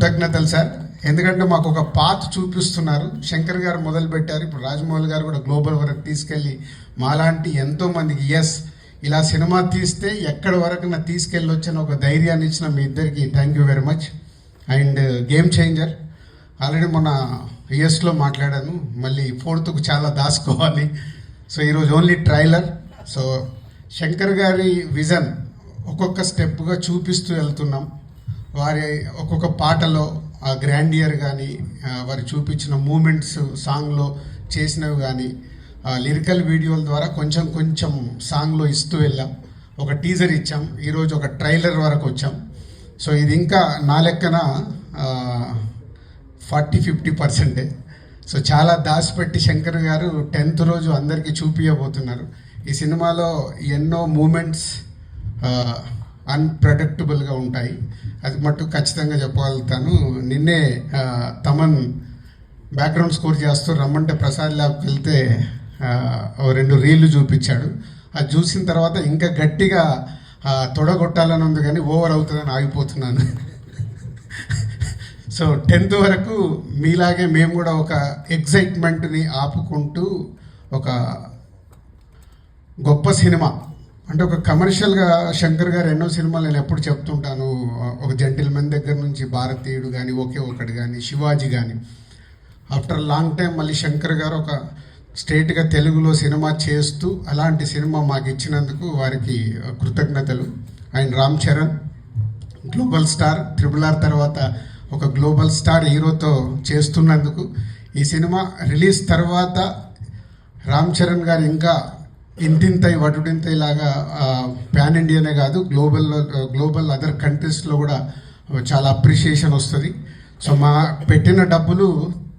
కృతజ్ఞతలు సార్. ఎందుకంటే మాకు ఒక పాత్ చూపిస్తున్నారు. శంకర్ గారు మొదలు పెట్టారు, ఇప్పుడు రాజమౌళి గారు కూడా గ్లోబల్ వరకు తీసుకెళ్ళి మాలాంటి ఎంతో మందికి ఇలా సినిమా తీస్తే ఎక్కడి వరకు నా తీసుకెళ్ళొచ్చని ఒక ధైర్యాన్ని ఇచ్చిన మీ ఇద్దరికి thank you very much. And game changer already మొన్న యుఎస్లో మాట్లాడాను, మళ్ళీ ఫోర్త్కు చాలా దాచుకోవాలి. సో ఈరోజు ఓన్లీ ట్రైలర్. సో శంకర్ గారి విజన్ ఒక్కొక్క స్టెప్గా చూపిస్తూ వెళ్తున్నాం. వారి ఒక్కొక్క పాటలో ఆ గ్రాండియర్ కానీ వారు చూపించిన మూమెంట్స్ సాంగ్లో చేసినవి కానీ లిరికల్ వీడియోల ద్వారా కొంచెం కొంచెం సాంగ్లో ఇస్తూ వెళ్ళాం. ఒక టీజర్ ఇచ్చాం, ఈరోజు ఒక ట్రైలర్ వరకు వచ్చాం. సో ఇది ఇంకా నా లెక్కన 40-50%. సో చాలా దాచిపెట్టి శంకర్ గారు 10th రోజు అందరికీ చూపించబోతున్నారు. ఈ సినిమాలో ఎన్నో మూమెంట్స్ అన్ప్రెడిక్టబుల్గా ఉంటాయి, అది మట్టు ఖచ్చితంగా చెప్పగలుగుతాను. నిన్నే తమన్ బ్యాక్గ్రౌండ్ స్కోర్ చేస్తూ రమ్మంటే ప్రసాద్ ల్యాబ్కి వెళ్తే 2 రీళ్లు చూపించాడు. అది చూసిన తర్వాత ఇంకా గట్టిగా తొడగొట్టాలని ఉంది, కానీ ఓవర్ అవుతుందని ఆగిపోతున్నాను. సో 10th వరకు మీలాగే మేము కూడా ఒక ఎగ్జైట్మెంట్ని ఆపుకుంటూ ఒక గొప్ప సినిమా అంటే ఒక కమర్షియల్గా శంకర్ గారు ఎన్నో సినిమాలు నేను ఎప్పుడు చెప్తుంటాను. ఒక జెంటిల్మెన్ దగ్గర నుంచి భారతీయుడు కానీ, ఒకే ఒకటి కానీ, శివాజీ కానీ, ఆఫ్టర్ లాంగ్ టైం మళ్ళీ శంకర్ గారు ఒక స్ట్రేట్గా తెలుగులో సినిమా చేస్తూ అలాంటి సినిమా మాకు ఇచ్చినందుకు వారికి కృతజ్ఞతలు. And Ram Charan global star, RRR తర్వాత ఒక గ్లోబల్ స్టార్ హీరోతో చేస్తున్నందుకు, ఈ సినిమా రిలీజ్ తర్వాత రామ్ చరణ్ గారు ఇంకా ఇంతింతై వటుడింతై లాగా ప్యాన్ ఇండియానే కాదు గ్లోబల్ అదర్ కంట్రీస్లో కూడా చాలా అప్రిషియేషన్ వస్తుంది. సో మా పెట్టిన డబ్బులు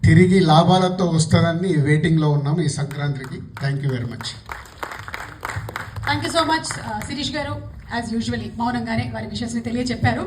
తిరిగి లాభాలతో వస్తుందని వెయిటింగ్లో ఉన్నాం ఈ సంక్రాంతికి. Thank you very much. Thank you so much Shirish గారు. యాజ్ యూజువల్లీ మౌనంగానే వారి విషయాన్ని తెలియజెప్పారు.